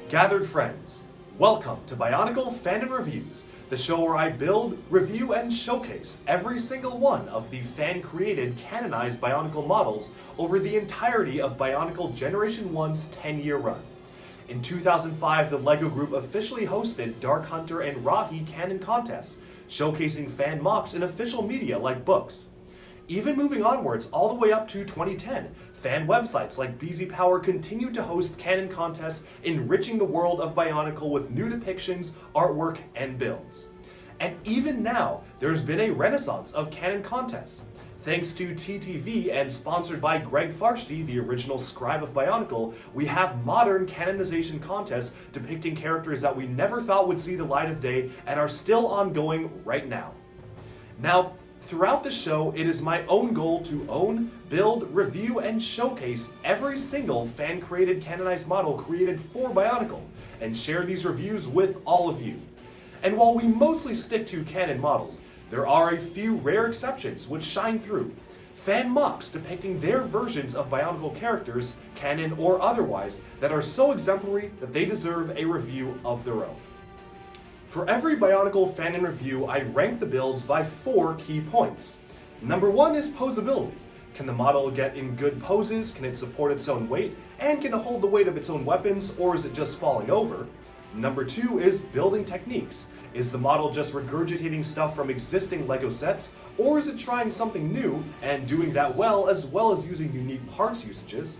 Gathered friends, welcome to Bionicle Fanon Reviews, the show where I build, review, and showcase every single one of the fan-created, canonized Bionicle models over the entirety of Bionicle Generation 1's 10-year run. In 2005, the LEGO Group officially hosted Dark Hunter and Rahi canon contests, showcasing fan MOCs in official media like books. Even moving onwards all the way up to 2010, fan websites like BZ Power continued to host canon contests, enriching the world of Bionicle with new depictions, artwork, and builds. And even now, there's been a renaissance of canon contests. Thanks to TTV and sponsored by Greg Farshty, the original scribe of Bionicle, we have modern canonization contests depicting characters that we never thought would see the light of day and are still ongoing right now. Now, throughout the show, it is my own goal to own, build, review, and showcase every single fan-created canonized model created for Bionicle, and share these reviews with all of you. And while we mostly stick to canon models, there are a few rare exceptions which shine through. Fan MOCs depicting their versions of Bionicle characters, canon or otherwise, that are so exemplary that they deserve a review of their own. For every Bionicle Fanon review, I rank the builds by 4 key points. Number 1 is posability. Can the model get in good poses? Can it support its own weight? And can it hold the weight of its own weapons, or is it just falling over? Number 2 is building techniques. Is the model just regurgitating stuff from existing LEGO sets, or is it trying something new and doing that well as using unique parts usages?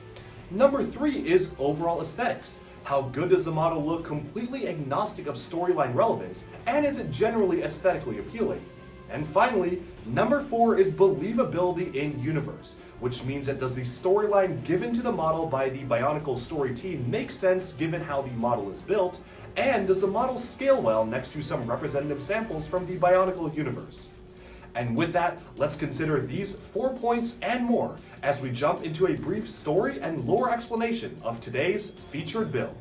Number 3 is overall aesthetics. How good does the model look completely agnostic of storyline relevance, and is it generally aesthetically appealing? And finally, number 4 is believability in universe, which means that does the storyline given to the model by the Bionicle story team make sense given how the model is built, and does the model scale well next to some representative samples from the Bionicle universe? And with that, let's consider these 4 points and more as we jump into a brief story and lore explanation of today's featured build.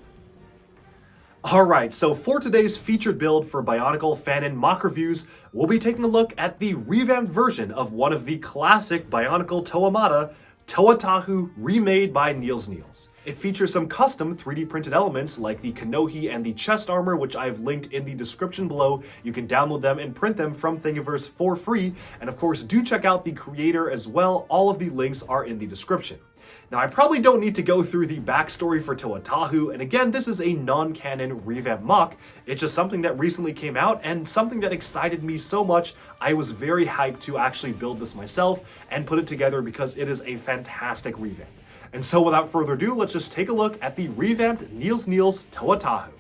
Alright, so for today's featured build for Bionicle Fanon MOC reviews, we'll be taking a look at the revamped version of one of the classic Bionicle Toamata, Tahu remade by Nielsniels. It features some custom 3D printed elements like the Kanohi and the chest armor, which I've linked in the description below. You can download them and print them from Thingiverse for free. And of course, do check out the creator as well. All of the links are in the description. Now, I probably don't need to go through the backstory for Tahu, and again, this is a non-canon revamp MOC. It's just something that recently came out and something that excited me so much, I was very hyped to actually build this myself and put it together because it is a fantastic revamp. And so without further ado, let's just take a look at the revamped Nielsniels Tahu.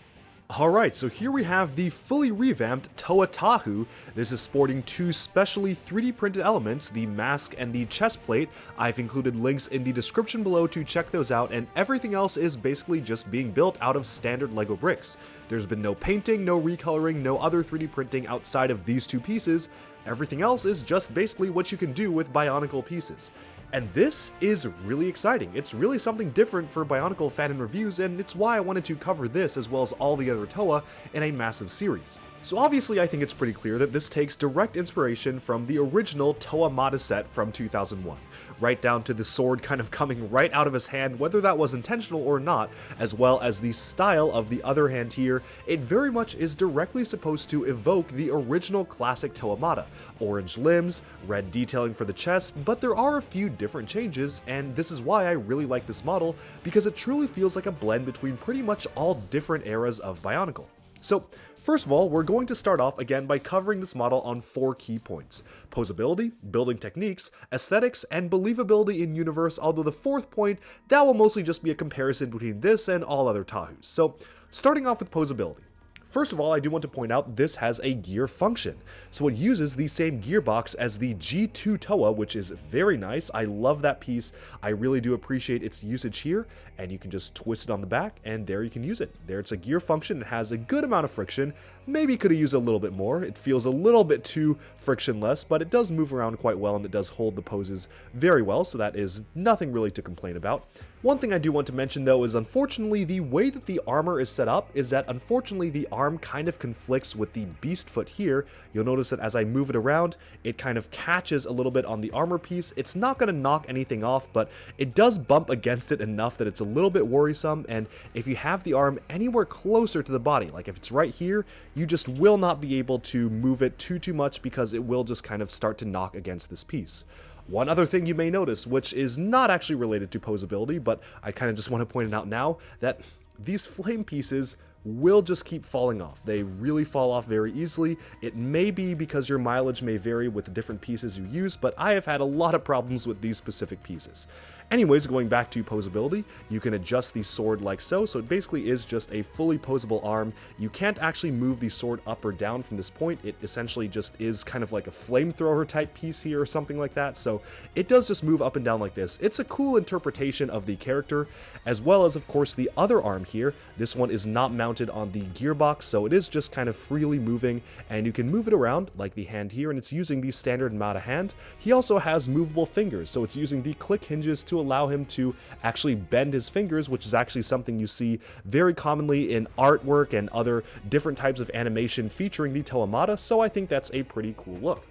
Alright, so here we have the fully revamped Tahu. This is sporting 2 specially 3D printed elements, the mask and the chest plate. I've included links in the description below to check those out, and everything else is basically just being built out of standard LEGO bricks. There's been no painting, no recoloring, no other 3D printing outside of these 2 pieces. Everything else is just basically what you can do with Bionicle pieces. And this is really exciting. It's really something different for Bionicle Fanon reviews, and it's why I wanted to cover this as well as all the other Toa in a massive series. So obviously I think it's pretty clear that this takes direct inspiration from the original Toamata set from 2001, right down to the sword kind of coming right out of his hand, whether that was intentional or not, as well as the style of the other hand here. It very much is directly supposed to evoke the original classic Toamata. Orange limbs, red detailing for the chest, but there are a few different changes, and this is why I really like this model, because it truly feels like a blend between pretty much all different eras of Bionicle. So, first of all, we're going to start off again by covering this model on 4 key points: posability, building techniques, aesthetics, and believability in universe, although the 4th point, that will mostly just be a comparison between this and all other Tahus. So, starting off with posability. First of all, I do want to point out this has a gear function. So it uses the same gearbox as the G2 Toa, which is very nice. I love that piece. I really do appreciate its usage here. And you can just twist it on the back, and there you can use it. There, it's a gear function. It has a good amount of friction. Maybe could have used a little bit more. It feels a little bit too frictionless, but it does move around quite well, and it does hold the poses very well, so that is nothing really to complain about. One thing I do want to mention though is unfortunately the way that the armor is set up is that unfortunately the arm kind of conflicts with the beast foot here. You'll notice that as I move it around, it kind of catches a little bit on the armor piece. It's not going to knock anything off, but it does bump against it enough that it's a little bit worrisome, and if you have the arm anywhere closer to the body, like if it's right here, you just will not be able to move it too much because it will just kind of start to knock against this piece. One other thing you may notice, which is not actually related to posability, but I kind of just want to point it out now, that these flame pieces will just keep falling off. They really fall off very easily. It may be because your mileage may vary with the different pieces you use, but I have had a lot of problems with these specific pieces. Anyways, going back to posability, you can adjust the sword like so it basically is just a fully posable arm. You can't actually move the sword up or down from this point. It essentially just is kind of like a flamethrower type piece here or something like that, so it does just move up and down like this. It's a cool interpretation of the character, as well as of course the other arm here. This one is not mounted on the gearbox, so it is just kind of freely moving, and you can move it around like the hand here, and it's using the standard amount of hand. He also has movable fingers, so it's using the click hinges to allow him to actually bend his fingers, which is actually something you see very commonly in artwork and other different types of animation featuring the Toamata, so I think that's a pretty cool look.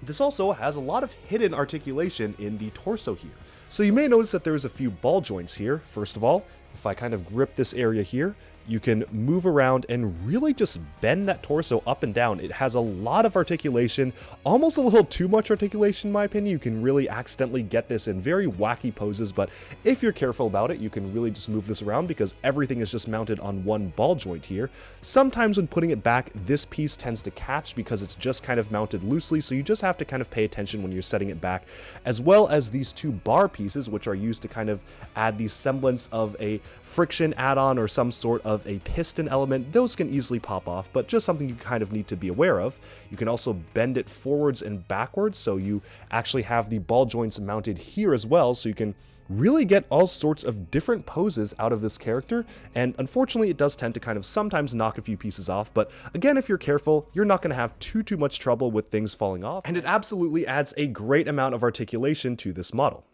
This also has a lot of hidden articulation in the torso here. So you may notice that there's a few ball joints here. First of all, if I kind of grip this area here, you can move around and really just bend that torso up and down. It has a lot of articulation, almost a little too much articulation in my opinion. You can really accidentally get this in very wacky poses, but if you're careful about it, you can really just move this around because everything is just mounted on one ball joint here. Sometimes when putting it back, this piece tends to catch because it's just kind of mounted loosely, so you just have to kind of pay attention when you're setting it back, as well as these two bar pieces, which are used to kind of add the semblance of a friction add-on or some sort of a piston element. Those can easily pop off, but just something you kind of need to be aware of. You can also bend it forwards and backwards, so you actually have the ball joints mounted here as well, so you can really get all sorts of different poses out of this character, and unfortunately it does tend to kind of sometimes knock a few pieces off, but again, if you're careful, you're not going to have too much trouble with things falling off, and it absolutely adds a great amount of articulation to this model.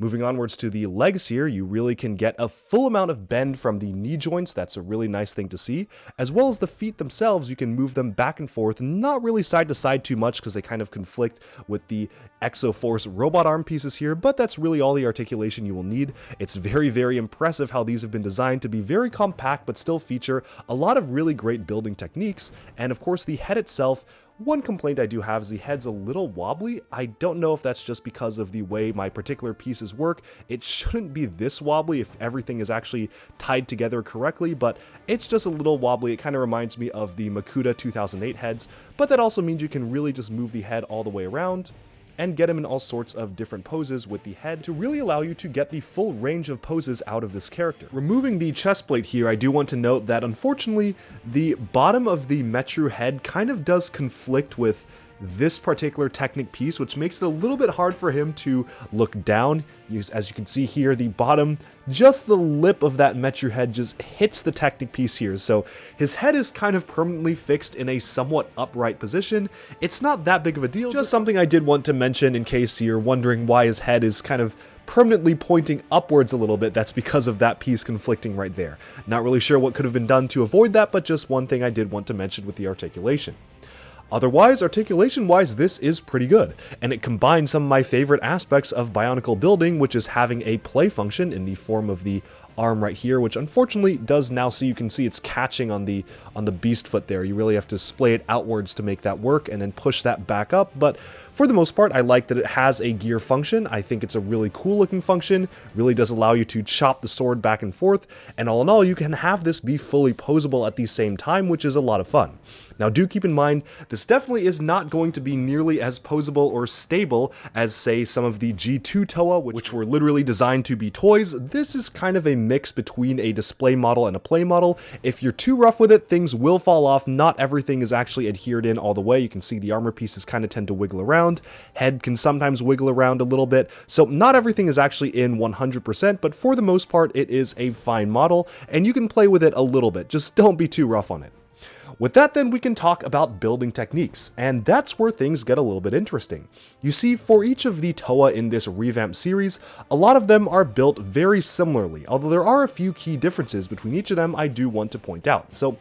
Moving onwards to the legs here, you really can get a full amount of bend from the knee joints. That's a really nice thing to see. As well as the feet themselves, you can move them back and forth, not really side to side too much because they kind of conflict with the Exoforce robot arm pieces here, but that's really all the articulation you will need. It's very impressive how these have been designed to be very compact but still feature a lot of really great building techniques. And of course the head itself, one complaint I do have is the head's a little wobbly. I don't know if that's just because of the way my particular pieces work. It shouldn't be this wobbly if everything is actually tied together correctly, but it's just a little wobbly. It kind of reminds me of the Makuta 2008 heads, but that also means you can really just move the head all the way around and get him in all sorts of different poses with the head to really allow you to get the full range of poses out of this character. Removing the chest plate here, I do want to note that unfortunately the bottom of the Metru head kind of does conflict with this particular Technic piece, which makes it a little bit hard for him to look down. As you can see here, the bottom, just the lip of that Metru head just hits the Technic piece here, so his head is kind of permanently fixed in a somewhat upright position. It's not that big of a deal, just something I did want to mention in case you're wondering why his head is kind of permanently pointing upwards a little bit. That's because of that piece conflicting right there. Not really sure what could have been done to avoid that, but just one thing I did want to mention with the articulation. Otherwise, articulation-wise, this is pretty good, and it combines some of my favorite aspects of Bionicle building, which is having a play function in the form of the arm right here, which unfortunately does now see, you can see it's catching on the beast foot there. You really have to splay it outwards to make that work and then push that back up, but for the most part, I like that it has a gear function. I think it's a really cool looking function, really does allow you to chop the sword back and forth, and all in all, you can have this be fully posable at the same time, which is a lot of fun. Now do keep in mind, this definitely is not going to be nearly as posable or stable as, say, some of the G2 Toa, which were literally designed to be toys. This is kind of a mix between a display model and a play model. If you're too rough with it, things will fall off. Not everything is actually adhered in all the way. You can see the armor pieces kind of tend to wiggle around. Head can sometimes wiggle around a little bit. So not everything is actually in 100%, but for the most part, it is a fine model, and you can play with it a little bit. Just don't be too rough on it. With that then, we can talk about building techniques, and that's where things get a little bit interesting. You see, for each of the Toa in this revamp series, a lot of them are built very similarly, although there are a few key differences between each of them I do want to point out. So,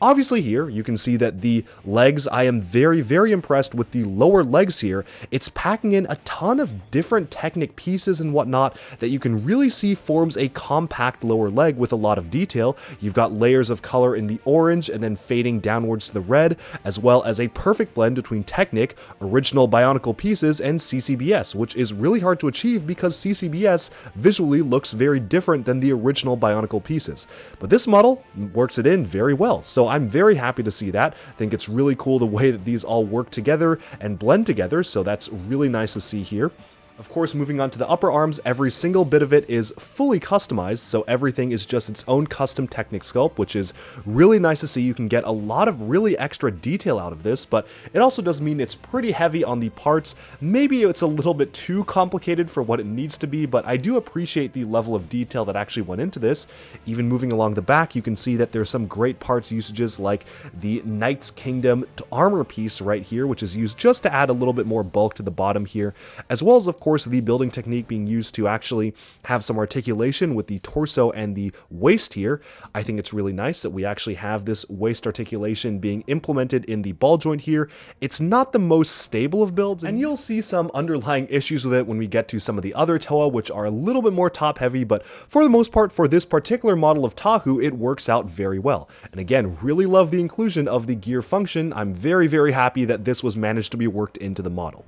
obviously here, you can see that the legs, I am very impressed with the lower legs here. It's packing in a ton of different Technic pieces and whatnot that you can really see forms a compact lower leg with a lot of detail. You've got layers of color in the orange and then fading downwards to the red, as well as a perfect blend between Technic, original Bionicle pieces, and CCBS, which is really hard to achieve because CCBS visually looks very different than the original Bionicle pieces. But this model works it in very well, so I'm very happy to see that. I think it's really cool the way that these all work together and blend together, so that's really nice to see here. Of course, moving on to the upper arms, every single bit of it is fully customized, so everything is just its own custom Technic sculpt, which is really nice to see. You can get a lot of really extra detail out of this, but it also does mean it's pretty heavy on the parts. Maybe it's a little bit too complicated for what it needs to be, but I do appreciate the level of detail that actually went into this. Even moving along the back, you can see that there's some great parts usages like the Knight's Kingdom armor piece right here, which is used just to add a little bit more bulk to the bottom here, as well as, of course, the building technique being used to actually have some articulation with the torso and the waist here. I think it's really nice that we actually have this waist articulation being implemented in the ball joint here. It's not the most stable of builds, and you'll see some underlying issues with it when we get to some of the other Toa, which are a little bit more top heavy, but for the most part, for this particular model of Tahu, it works out very well. And again, really love the inclusion of the gear function. I'm very happy that this was managed to be worked into the model.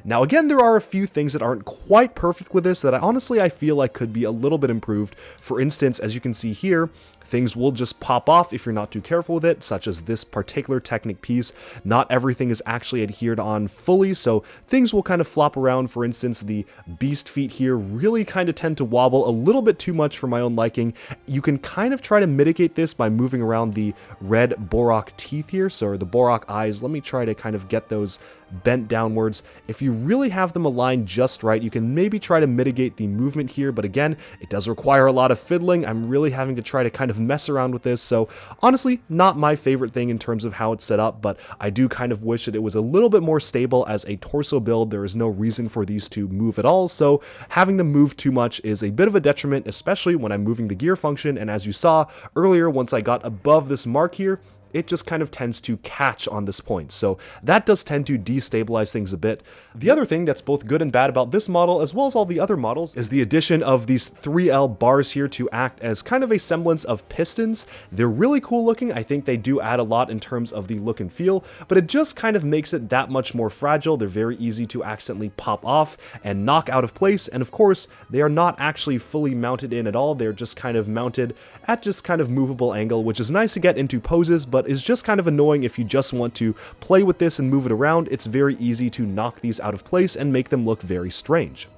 Now again, there are a few things that aren't quite perfect with this that I feel like could be a little bit improved. For instance, as you can see here, things will just pop off if you're not too careful with it, such as this particular Technic piece. Not everything is actually adhered on fully, so things will kind of flop around. For instance, the beast feet here really kind of tend to wobble a little bit too much for my own liking. You can kind of try to mitigate this by moving around the red Borak teeth here, so the Borak eyes. Let me try to kind of get those bent downwards. If you really have them aligned just right, you can maybe try to mitigate the movement here, but again, it does require a lot of fiddling. I'm really having to try to kind of mess around with this, so honestly, not my favorite thing in terms of how it's set up, but I do kind of wish that it was a little bit more stable as a torso build. There is no reason for these to move at all, so having them move too much is a bit of a detriment, especially when I'm moving the gear function, and as you saw earlier, once I got above this mark here, it just kind of tends to catch on this point. So that does tend to destabilize things a bit. The other thing that's both good and bad about this model, as well as all the other models, is the addition of these 3L bars here to act as kind of a semblance of pistons. They're really cool looking. I think they do add a lot in terms of the look and feel, but it just kind of makes it that much more fragile. They're very easy to accidentally pop off and knock out of place. And of course, they are not actually fully mounted in at all. They're just kind of mounted at just kind of movable angle, which is nice to get into poses, but is just kind of annoying if you just want to play with this and move it around. It's very easy to knock these out of place and make them look very strange.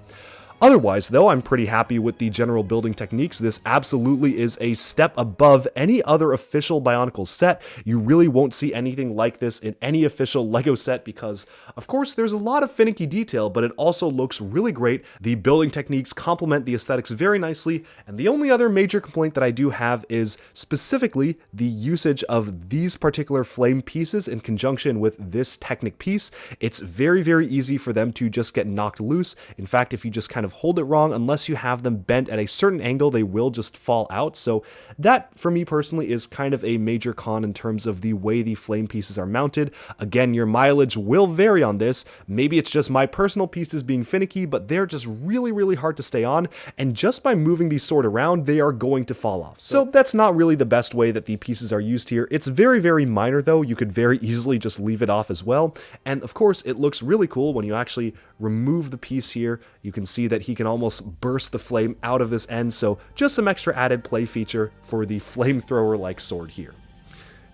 Otherwise, though, I'm pretty happy with the general building techniques. This absolutely is a step above any other official Bionicle set. You really won't see anything like this in any official LEGO set because, of course, there's a lot of finicky detail, but it also looks really great. The building techniques complement the aesthetics very nicely, and the only other major complaint that I do have is specifically the usage of these particular flame pieces in conjunction with this Technic piece. It's very easy for them to just get knocked loose. In fact, if you just kind of hold it wrong, unless you have them bent at a certain angle, they will just fall out. So that, for me personally, is kind of a major con in terms of the way the flame pieces are mounted. Again, your mileage will vary on this. Maybe it's just my personal pieces being finicky, but they're just really hard to stay on, and just by moving these sword around, they are going to fall off. So that's not really the best way that the pieces are used here. It's very minor though. You could very easily just leave it off as well. And of course, it looks really cool when you actually remove the piece here. You can see that he can almost burst the flame out of this end, so just some extra added play feature for the flamethrower-like sword here.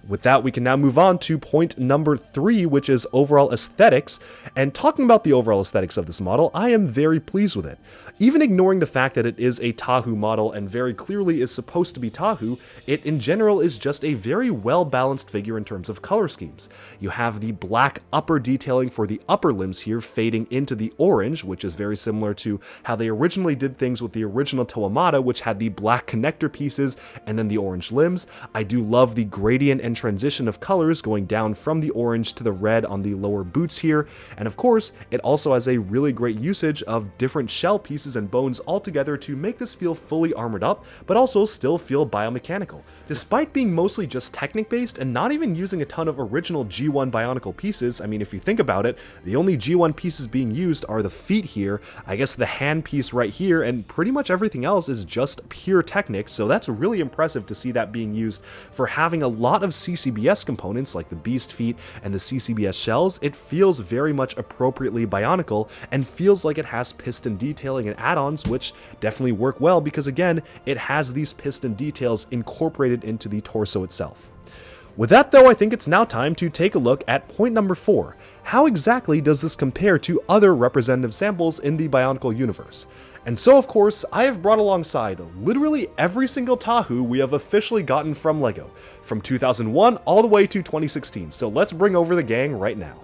With that, we can now move on to point number 3, which is overall aesthetics. And talking about the overall aesthetics of this model, I am very pleased with it. Even ignoring the fact that it is a Tahu model and very clearly is supposed to be Tahu, it in general is just a very well-balanced figure in terms of color schemes. You have the black upper detailing for the upper limbs here fading into the orange, which is very similar to how they originally did things with the original Toamata, which had the black connector pieces and then the orange limbs. I do love the gradient and and transition of colors going down from the orange to the red on the lower boots here, and of course, it also has a really great usage of different shell pieces and bones all together to make this feel fully armored up, but also still feel biomechanical. Despite being mostly just Technic-based and not even using a ton of original G1 Bionicle pieces, I mean, if you think about it, the only G1 pieces being used are the feet here, I guess the hand piece right here, and pretty much everything else is just pure Technic, so that's really impressive to see that being used for having a lot of CCBS components like the beast feet and the CCBS shells. It feels very much appropriately Bionicle and feels like it has piston detailing and add-ons, which definitely work well because again, it has these piston details incorporated into the torso itself. With that though, I think it's now time to take a look at point number 4. How exactly does this compare to other representative samples in the Bionicle universe? And so of course, I have brought alongside literally every single Tahu we have officially gotten from LEGO, from 2001 all the way to 2016, so let's bring over the gang right now.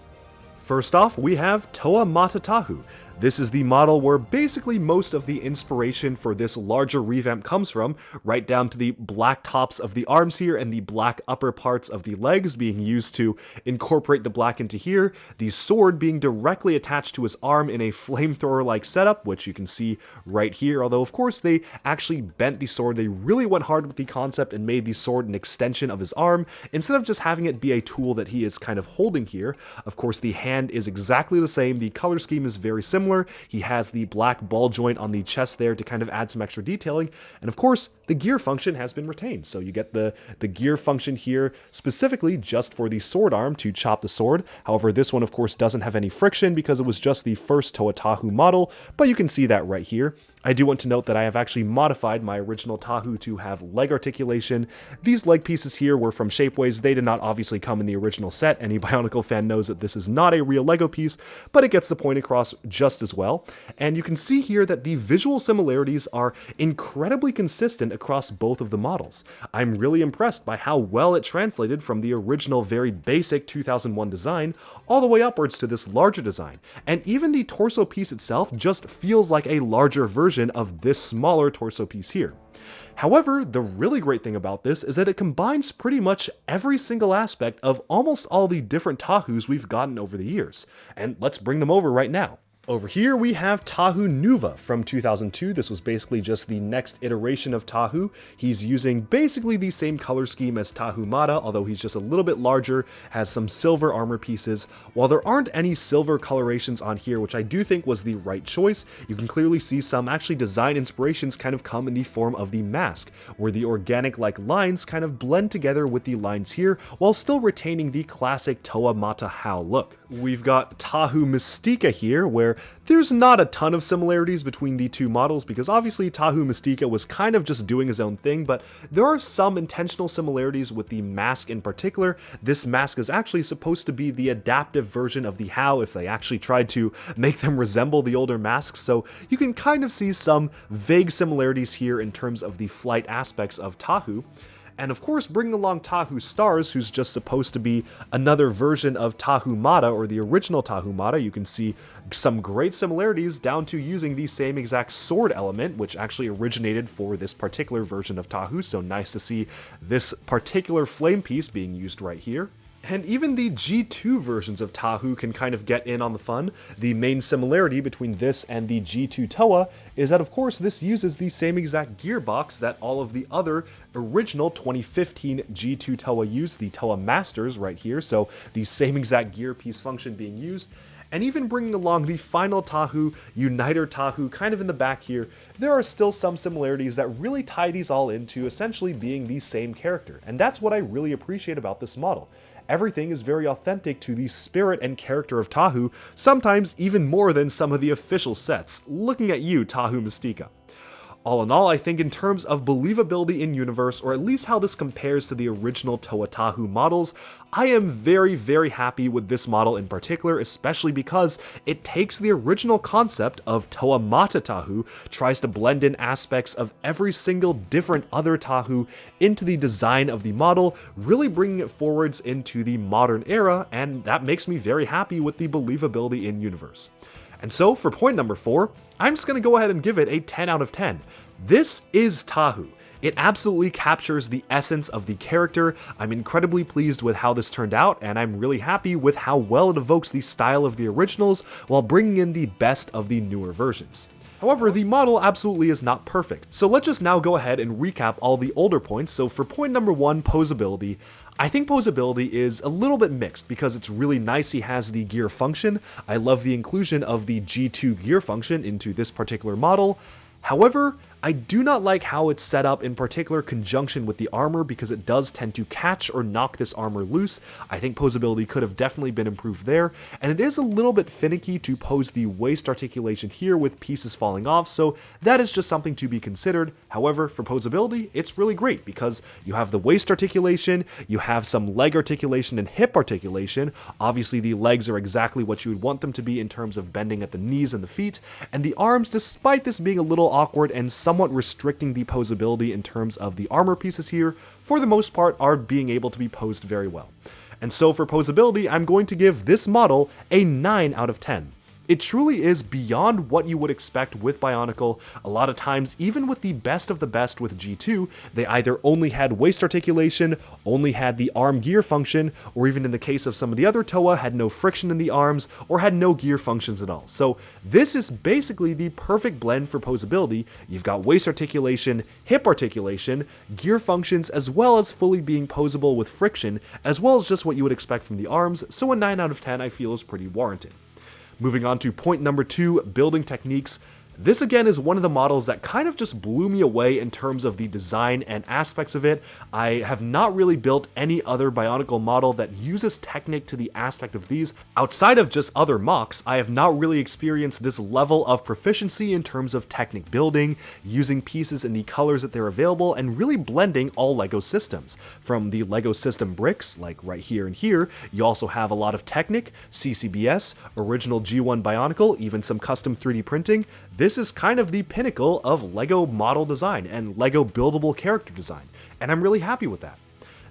First off, we have Toa Mata Tahu. This is the model where basically most of the inspiration for this larger revamp comes from, right down to the black tops of the arms here and the black upper parts of the legs being used to incorporate the black into here, the sword being directly attached to his arm in a flamethrower-like setup, which you can see right here, although of course they actually bent the sword. They really went hard with the concept and made the sword an extension of his arm, instead of just having it be a tool that he is kind of holding here. Of course, the hand is exactly the same, the color scheme is very similar. He has the black ball joint on the chest there to kind of add some extra detailing, and of course the gear function has been retained, so you get the gear function here specifically just for the sword arm to chop the sword. However, this one of course doesn't have any friction because it was just the first Toa Tahu model, but you can see that right here. I do want to note that I have actually modified my original Tahu to have leg articulation. These leg pieces here were from Shapeways. They did not obviously come in the original set. Any Bionicle fan knows that this is not a real Lego piece, but it gets the point across just as well. And you can see here that the visual similarities are incredibly consistent across both of the models. I'm really impressed by how well it translated from the original very basic 2001 design all the way upwards to this larger design. And even the torso piece itself just feels like a larger version of this smaller torso piece here. However, the really great thing about this is that it combines pretty much every single aspect of almost all the different Tahus we've gotten over the years. And let's bring them over right now. Over here we have Tahu Nuva from 2002. This was basically just the next iteration of Tahu. He's using basically the same color scheme as Tahu Mata, although he's just a little bit larger, has some silver armor pieces. While there aren't any silver colorations on here, which I do think was the right choice, you can clearly see some actually design inspirations kind of come in the form of the mask, where the organic-like lines kind of blend together with the lines here, while still retaining the classic Toa Mata Hao look. We've got Tahu Mystica here, where there's not a ton of similarities between the two models, because obviously Tahu Mystica was kind of just doing his own thing, but there are some intentional similarities with the mask in particular. This mask is actually supposed to be the adaptive version of the Hao if they actually tried to make them resemble the older masks, so you can kind of see some vague similarities here in terms of the flight aspects of Tahu. And of course, bringing along Tahu Stars, who's just supposed to be another version of Tahu Mata, or the original Tahu Mata. You can see some great similarities down to using the same exact sword element, which actually originated for this particular version of Tahu, so nice to see this particular flame piece being used right here. And even the G2 versions of Tahu can kind of get in on the fun. The main similarity between this and the G2 Toa is that, of course, this uses the same exact gearbox that all of the other original 2015 G2 Toa used, the Toa Masters right here, so the same exact gear piece function being used. And even bringing along the final Tahu, Uniter Tahu, kind of in the back here, there are still some similarities that really tie these all into essentially being the same character. And that's what I really appreciate about this model. Everything is very authentic to the spirit and character of Tahu, sometimes even more than some of the official sets. Looking at you, Tahu Mystica. All in all, I think in terms of believability in universe, or at least how this compares to the original Toa Tahu models, I am very, very happy with this model in particular, especially because it takes the original concept of Toa Mata Tahu, tries to blend in aspects of every single different other Tahu into the design of the model, really bringing it forwards into the modern era, and that makes me very happy with the believability in universe. And so, for point number 4, I'm just going to go ahead and give it a 10 out of 10. This is Tahu. It absolutely captures the essence of the character. I'm incredibly pleased with how this turned out, and I'm really happy with how well it evokes the style of the originals while bringing in the best of the newer versions. However, the model absolutely is not perfect. So let's just now go ahead and recap all the older points. So for point number 1, posability, I think posability is a little bit mixed because it's really nice he has the gear function. I love the inclusion of the G2 gear function into this particular model. However, I do not like how it's set up in particular conjunction with the armor because it does tend to catch or knock this armor loose. I think posability could have definitely been improved there, and it is a little bit finicky to pose the waist articulation here with pieces falling off, so that is just something to be considered. However, for posability, it's really great because you have the waist articulation, you have some leg articulation and hip articulation. Obviously, the legs are exactly what you would want them to be in terms of bending at the knees and the feet, and the arms, despite this being a little awkward and somewhat restricting the posability in terms of the armor pieces here, for the most part are being able to be posed very well. And so for posability, I'm going to give this model a 9 out of 10. It truly is beyond what you would expect with Bionicle. A lot of times, even with the best of the best with G2, they either only had waist articulation, only had the arm gear function, or even in the case of some of the other Toa, had no friction in the arms, or had no gear functions at all. So this is basically the perfect blend for posability. You've got waist articulation, hip articulation, gear functions, as well as fully being posable with friction, as well as just what you would expect from the arms, so a 9 out of 10 I feel is pretty warranted. Moving on to point number 2, building techniques. This again is one of the models that kind of just blew me away in terms of the design and aspects of it. I have not really built any other Bionicle model that uses Technic to the aspect of these. Outside of just other MOCs, I have not really experienced this level of proficiency in terms of Technic building, using pieces in the colors that they're available, and really blending all LEGO systems. From the LEGO system bricks, like right here and here, you also have a lot of Technic, CCBS, original G1 Bionicle, even some custom 3D printing. This is kind of the pinnacle of LEGO model design and LEGO buildable character design, and I'm really happy with that.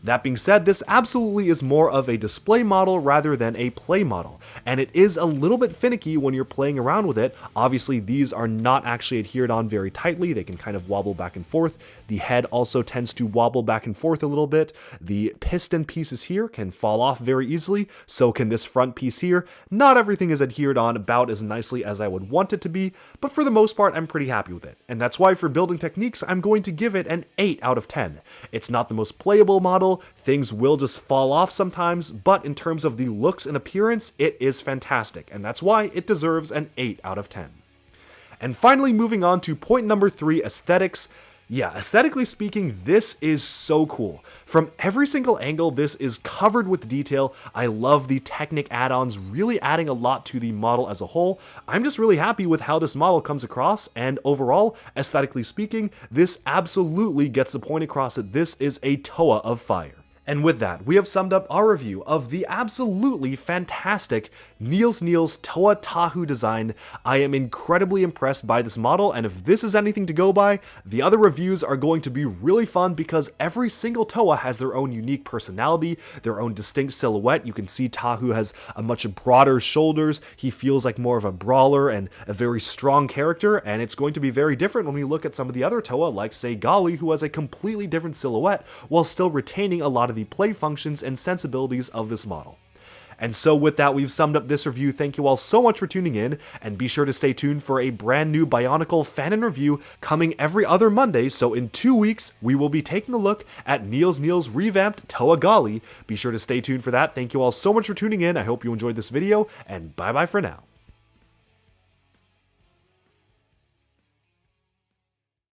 That being said, this absolutely is more of a display model rather than a play model, and it is a little bit finicky when you're playing around with it. Obviously, these are not actually adhered on very tightly. They can kind of wobble back and forth. The head also tends to wobble back and forth a little bit. The piston pieces here can fall off very easily, so can this front piece here. Not everything is adhered on about as nicely as I would want it to be, but for the most part, I'm pretty happy with it. And that's why for building techniques, I'm going to give it an 8 out of 10. It's not the most playable model. Things will just fall off sometimes, but in terms of the looks and appearance, it is fantastic, and that's why it deserves an 8 out of 10. And finally, moving on to point number 3, aesthetics. Yeah, aesthetically speaking, this is so cool. From every single angle, this is covered with detail. I love the Technic add-ons, really adding a lot to the model as a whole. I'm just really happy with how this model comes across, and overall, aesthetically speaking, this absolutely gets the point across that this is a Toa of fire. And with that, we have summed up our review of the absolutely fantastic Nielsniels Toa Tahu design. I am incredibly impressed by this model, and if this is anything to go by, the other reviews are going to be really fun because every single Toa has their own unique personality, their own distinct silhouette. You can see Tahu has a much broader shoulders. He feels like more of a brawler and a very strong character, and it's going to be very different when we look at some of the other Toa, like say Gali, who has a completely different silhouette while still retaining a lot of the play functions and sensibilities of this model. And so with that, we've summed up this review. Thank you all so much for tuning in, and be sure to stay tuned for a brand new Bionicle Fanon review coming every other Monday. So in 2 weeks, we will be taking a look at Nielsniels revamped Toa Gali. Be sure to stay tuned for that. Thank you all so much for tuning in. I hope you enjoyed this video, and bye bye for now.